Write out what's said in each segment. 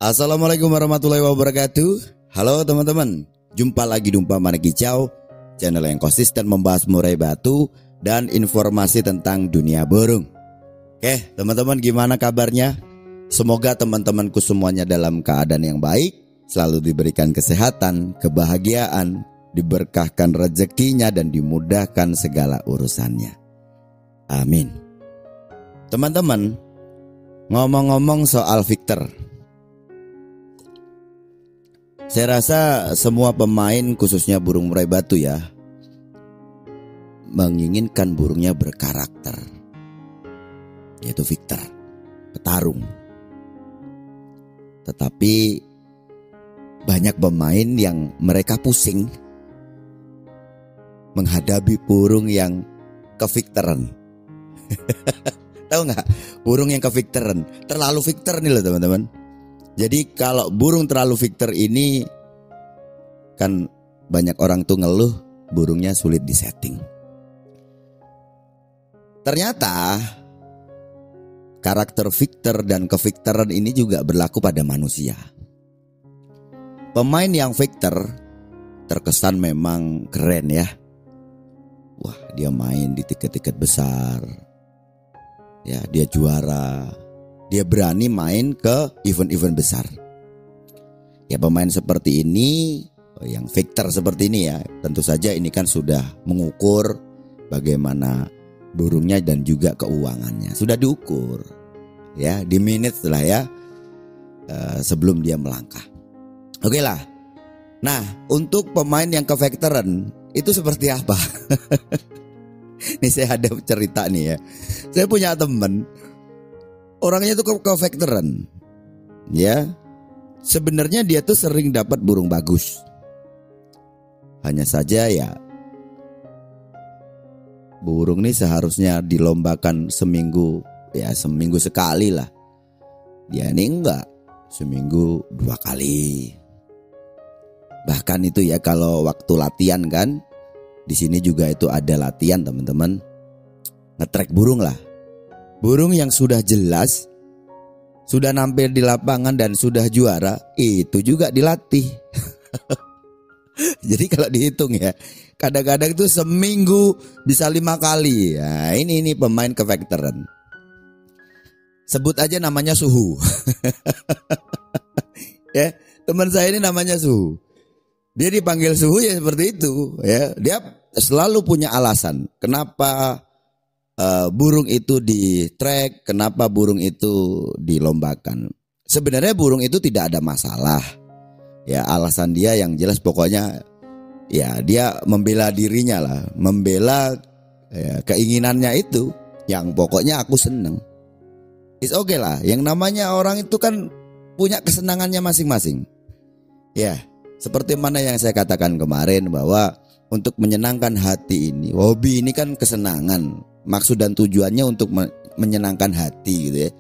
Assalamualaikum warahmatullahi wabarakatuh. Halo teman-teman, jumpa lagi di Umpama Kicau, channel yang konsisten membahas murai batu dan informasi tentang dunia burung. Oke teman-teman, gimana kabarnya? Semoga teman-temanku semuanya dalam keadaan yang baik, selalu diberikan kesehatan, kebahagiaan, diberkahkan rezekinya dan dimudahkan segala urusannya. Amin. Teman-teman, ngomong-ngomong soal Victor, saya rasa semua pemain khususnya burung murai batu ya menginginkan burungnya berkarakter, yaitu Victor, petarung. Tetapi banyak pemain yang mereka pusing menghadapi burung yang ke-Victoran. Tahu nggak? Burung yang ke-Victoran, terlalu Victor nih loh teman-teman. Jadi kalau burung terlalu Victor ini kan banyak orang tuh ngeluh burungnya sulit disetting. Ternyata karakter Victor dan ke-Victoran ini juga berlaku pada manusia. Pemain yang Victor terkesan memang keren ya. Wah, dia main di tiket-tiket besar. Ya, dia juara. Dia berani main ke event-event besar. Ya, pemain seperti ini, yang Victor seperti ini ya, tentu saja ini kan sudah mengukur bagaimana burungnya dan juga keuangannya. Sudah diukur ya, di minutes lah ya, sebelum dia melangkah. Oke lah. Nah, untuk pemain yang ke-Victoran itu seperti apa? Ini saya ada cerita nih ya. Saya punya teman, orangnya tuh ke-Victoran. Ya. Sebenarnya dia tuh sering dapat burung bagus. Hanya saja ya, burung nih seharusnya dilombakan seminggu sekali lah. Dia ini enggak, seminggu 2 kali. Bahkan itu ya kalau waktu latihan kan, di sini juga itu ada latihan teman-teman. Nge-track burung lah. Burung yang sudah jelas, sudah nampil di lapangan dan sudah juara, itu juga dilatih. Jadi kalau dihitung ya, kadang-kadang itu seminggu bisa 5 kali. Nah, ini pemain ke-Victoran. Sebut aja namanya Suhu. Ya, teman saya ini namanya Suhu. Dia dipanggil Suhu ya seperti itu ya. Dia selalu punya alasan kenapa burung itu di track, kenapa burung itu dilombakan. Sebenarnya burung itu tidak ada masalah. Ya, alasan dia yang jelas pokoknya ya dia membela dirinya lah, membela ya, keinginannya itu yang pokoknya aku seneng. It's okay lah, yang namanya orang itu kan punya kesenangannya masing-masing. Ya, seperti mana yang saya katakan kemarin bahwa untuk menyenangkan hati ini, hobi ini kan kesenangan. Maksud dan tujuannya untuk menyenangkan hati gitu ya.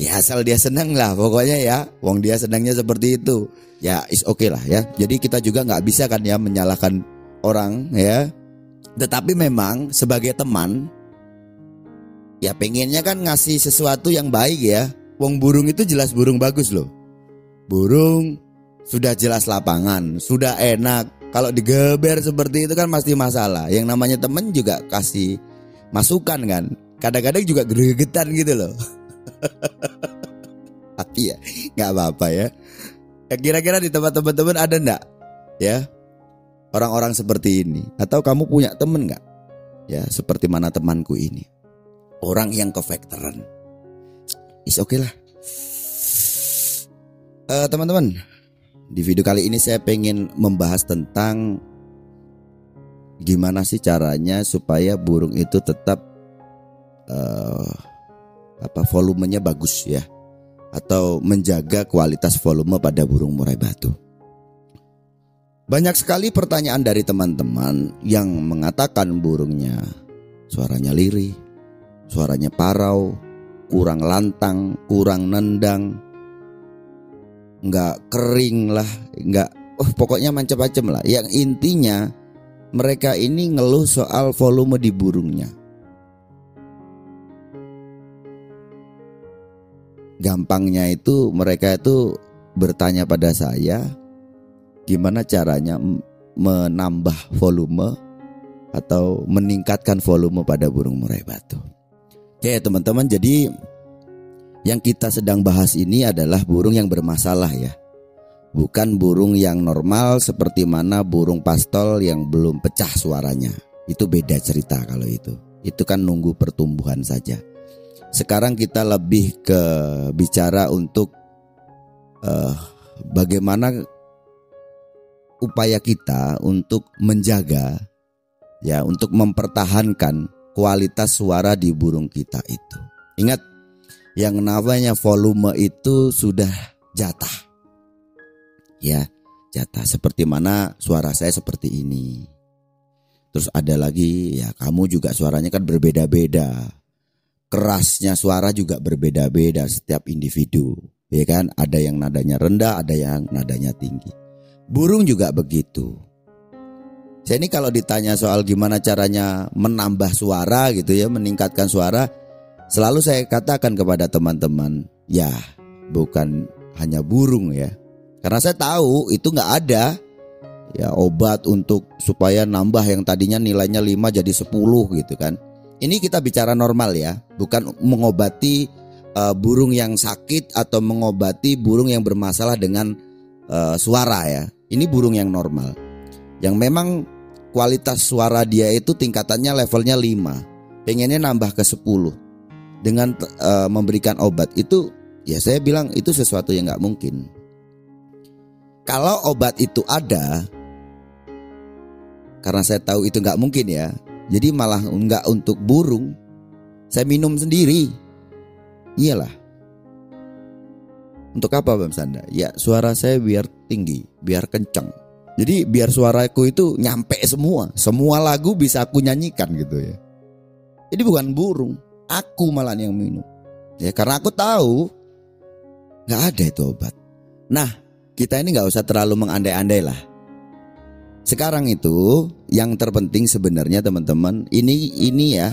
Ya asal dia senang lah pokoknya ya. Wong dia senangnya seperti itu. Ya is okay lah ya. Jadi kita juga gak bisa kan ya menyalahkan orang ya. Tetapi memang sebagai teman, ya pengennya kan ngasih sesuatu yang baik ya. Wong burung itu jelas burung bagus loh. Burung sudah jelas lapangan, sudah enak. Kalau digeber seperti itu kan pasti masalah. Yang namanya temen juga kasih masukan kan. Kadang-kadang juga gregetan gitu loh. Tapi ya gak apa-apa ya. Kira-kira di tempat teman-teman ada enggak ya orang-orang seperti ini? Atau kamu punya temen gak? Ya seperti mana temanku ini, orang yang ke-Victoran. Is okay lah. Teman-teman, di video kali ini saya pengen membahas tentang gimana sih caranya supaya burung itu tetap volumenya bagus ya, atau menjaga kualitas volume pada burung murai batu. Banyak sekali pertanyaan dari teman-teman yang mengatakan burungnya suaranya lirih, suaranya parau, kurang lantang, kurang nendang, nggak kering lah, pokoknya macam-macam lah. Yang intinya mereka ini ngeluh soal volume di burungnya. Gampangnya itu mereka itu bertanya pada saya, gimana caranya menambah volume atau meningkatkan volume pada burung murai batu. Oke teman-teman, jadi yang kita sedang bahas ini adalah burung yang bermasalah ya. Bukan burung yang normal seperti mana burung pastol yang belum pecah suaranya. Itu beda cerita kalau itu. Itu kan nunggu pertumbuhan saja. Sekarang kita lebih ke bicara untuk bagaimana upaya kita untuk menjaga ya, untuk mempertahankan kualitas suara di burung kita itu. Ingat, yang namanya volume itu sudah jatah. Ya, jatah. Seperti mana suara saya seperti ini. Terus ada lagi ya, kamu juga suaranya kan berbeda-beda. Kerasnya suara juga berbeda-beda setiap individu. Ya kan, ada yang nadanya rendah, ada yang nadanya tinggi. Burung juga begitu. Saya ini kalau ditanya soal gimana caranya menambah suara gitu ya, meningkatkan suara, selalu saya katakan kepada teman-teman, ya bukan hanya burung ya. Karena saya tahu itu nggak ada ya obat untuk supaya nambah yang tadinya nilainya 5 jadi 10 gitu kan. Ini kita bicara normal ya, bukan mengobati burung yang sakit atau mengobati burung yang bermasalah dengan suara ya. Ini burung yang normal, yang memang kualitas suara dia itu tingkatannya levelnya 5, pengennya nambah ke 10 dengan memberikan obat. Itu ya saya bilang itu sesuatu yang gak mungkin. Kalau obat itu ada, karena saya tahu itu gak mungkin ya, jadi malah enggak untuk burung, saya minum sendiri. Iyalah. Untuk apa Bang Sanda? Ya suara saya biar tinggi, biar kencang. Jadi biar suaraku itu nyampe semua. Semua lagu bisa aku nyanyikan gitu ya. Jadi bukan burung, aku malah yang minum. Ya karena aku tahu gak ada itu obat. Nah kita ini gak usah terlalu mengandai-andai lah. Sekarang itu yang terpenting sebenarnya teman-teman, ini ya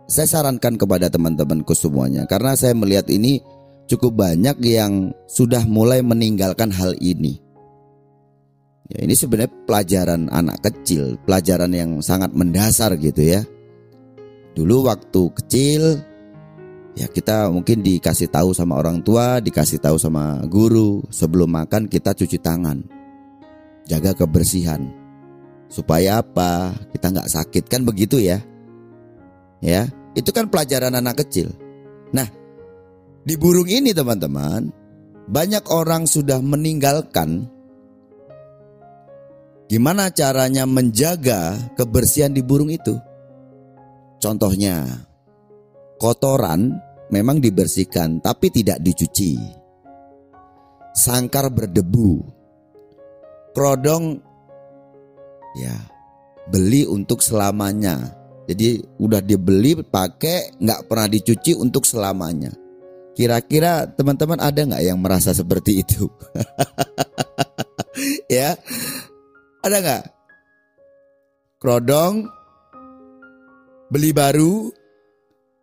saya sarankan kepada teman-temanku semuanya, karena saya melihat ini cukup banyak yang sudah mulai meninggalkan hal ini. Ya, ini sebenarnya pelajaran anak kecil, pelajaran yang sangat mendasar gitu ya. Dulu waktu kecil ya kita mungkin dikasih tahu sama orang tua, dikasih tahu sama guru, sebelum makan kita cuci tangan, jaga kebersihan. Supaya apa? Kita nggak sakit kan begitu ya. Ya, itu kan pelajaran anak kecil. Nah, di burung ini teman-teman, banyak orang sudah meninggalkan gimana caranya menjaga kebersihan di burung itu. Contohnya, kotoran memang dibersihkan tapi tidak dicuci. Sangkar berdebu. Kerodong ya beli untuk selamanya. Jadi udah dibeli pakai nggak pernah dicuci untuk selamanya. Kira-kira teman-teman ada nggak yang merasa seperti itu? Ya, ada nggak? Kerodong beli baru,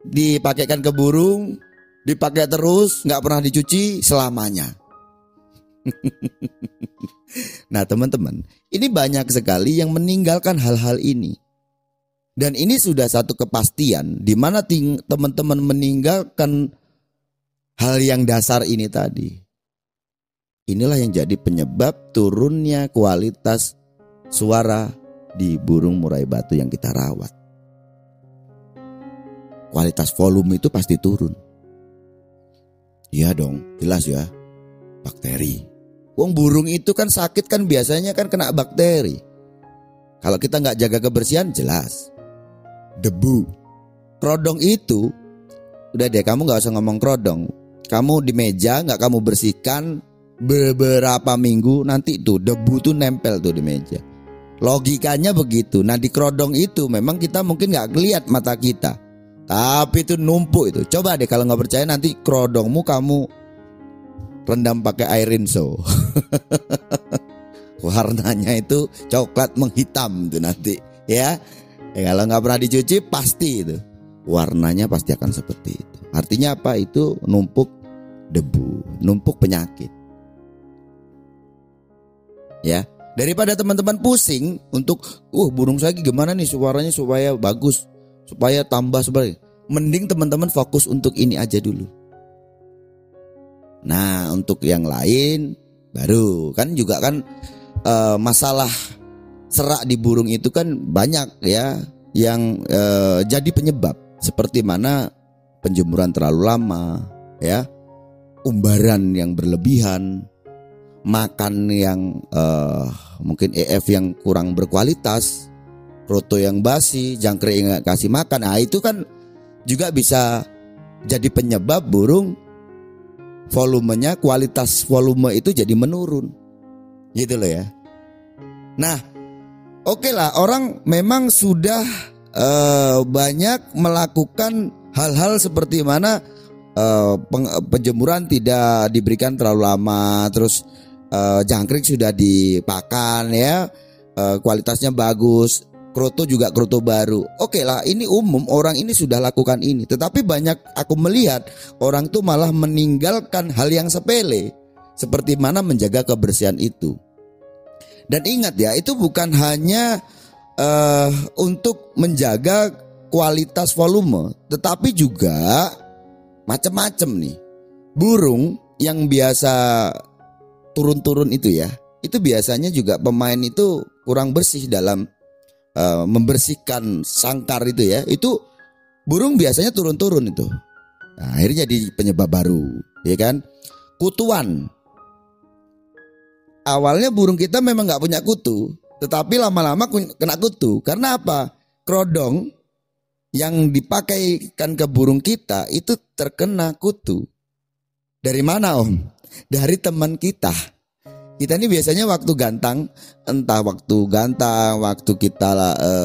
dipakaikan ke burung, dipakai terus, nggak pernah dicuci selamanya. Nah teman-teman, ini banyak sekali yang meninggalkan hal-hal ini. Dan ini sudah satu kepastian di mana teman-teman meninggalkan hal yang dasar ini tadi. Inilah yang jadi penyebab turunnya kualitas suara di burung murai batu yang kita rawat. Kualitas volume itu pasti turun. Iya dong, jelas ya. Bakteri. Wong burung itu kan sakit kan biasanya kan kena bakteri. Kalau kita nggak jaga kebersihan jelas. Debu. Kerodong itu, udah deh kamu nggak usah ngomong kerodong. Kamu di meja nggak kamu bersihkan beberapa minggu, nanti tuh debu tuh nempel tuh di meja. Logikanya begitu. Nah di kerodong itu memang kita mungkin nggak lihat mata kita, tapi itu numpuk itu. Coba deh kalau nggak percaya nanti kerodongmu kamu rendam pakai air rinso. Warnanya itu coklat menghitam tuh nanti ya. Kalau nggak pernah dicuci pasti itu warnanya pasti akan seperti itu. Artinya apa? Itu numpuk debu, numpuk penyakit. Ya, daripada teman-teman pusing untuk burung saya gimana nih suaranya supaya bagus, supaya tambah sebagai, mending teman-teman fokus untuk ini aja dulu. Nah, untuk yang lain baru kan juga kan masalah serak di burung itu kan banyak ya yang jadi penyebab, seperti mana penjemuran terlalu lama ya, umbaran yang berlebihan, makan yang mungkin EF yang kurang berkualitas, kroto yang basi, jangkrik yang gak kasih makan. Nah itu kan juga bisa jadi penyebab burung volumenya, kualitas volume itu jadi menurun gitu loh ya. Nah oke lah, orang memang sudah banyak melakukan hal-hal seperti mana penjemuran tidak diberikan terlalu lama, terus jangkrik sudah dipakan ya, kualitasnya bagus, kroto juga kroto baru. Oke lah, ini umum, orang ini sudah lakukan ini. Tetapi banyak aku melihat orang tuh malah meninggalkan hal yang sepele, seperti mana menjaga kebersihan itu. Dan ingat ya, itu bukan hanya untuk menjaga kualitas volume, tetapi juga macam-macam nih. Burung yang biasa turun-turun itu ya, itu biasanya juga pemain itu kurang bersih dalam membersihkan sangkar itu ya. Itu burung biasanya turun-turun itu. Nah, akhirnya jadi penyebab baru, ya kan? Kutuan. Awalnya burung kita memang nggak punya kutu, tetapi lama-lama kena kutu. Karena apa? Kerodong yang dipakaikan ke burung kita itu terkena kutu. Dari mana Om? Dari teman kita. Kita ini biasanya waktu gantang, entah waktu gantang, waktu kita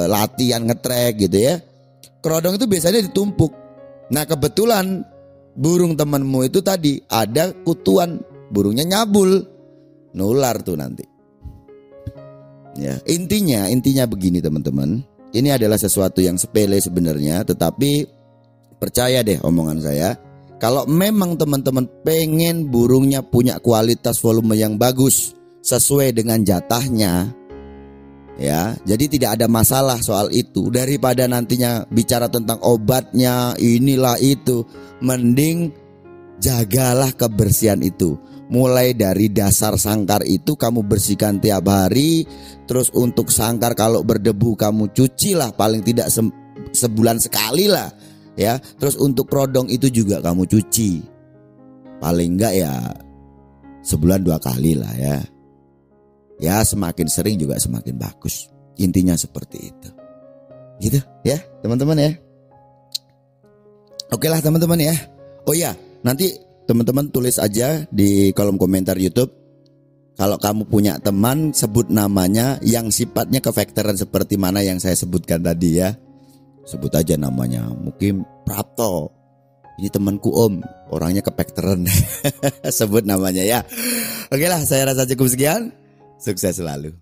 latihan ngetrek gitu ya, kerodong itu biasanya ditumpuk. Nah kebetulan burung temanmu itu tadi ada kutuan, burungnya nyabul, nular tuh nanti. Ya, intinya begini teman-teman. Ini adalah sesuatu yang sepele sebenarnya, tetapi percaya deh omongan saya. Kalau memang teman-teman pengen burungnya punya kualitas volume yang bagus sesuai dengan jatahnya, ya, jadi tidak ada masalah soal itu. Daripada nantinya bicara tentang obatnya, inilah itu, mending jagalah kebersihan itu. Mulai dari dasar sangkar itu kamu bersihkan tiap hari. Terus untuk sangkar kalau berdebu kamu cucilah paling tidak sebulan sekali lah ya. Terus untuk kerodong itu juga kamu cuci, paling enggak ya sebulan 2 kali lah ya. Ya semakin sering juga semakin bagus. Intinya seperti itu. Gitu ya teman-teman ya. Oke lah teman-teman ya. Oh ya, nanti teman-teman tulis aja di kolom komentar YouTube. Kalau kamu punya teman, sebut namanya yang sifatnya kefaktoran seperti mana yang saya sebutkan tadi ya. Sebut aja namanya. Mungkin Prapto. Ini temanku Om, orangnya kefaktoran. Sebut namanya ya. Oke lah, saya rasa cukup sekian. Sukses selalu.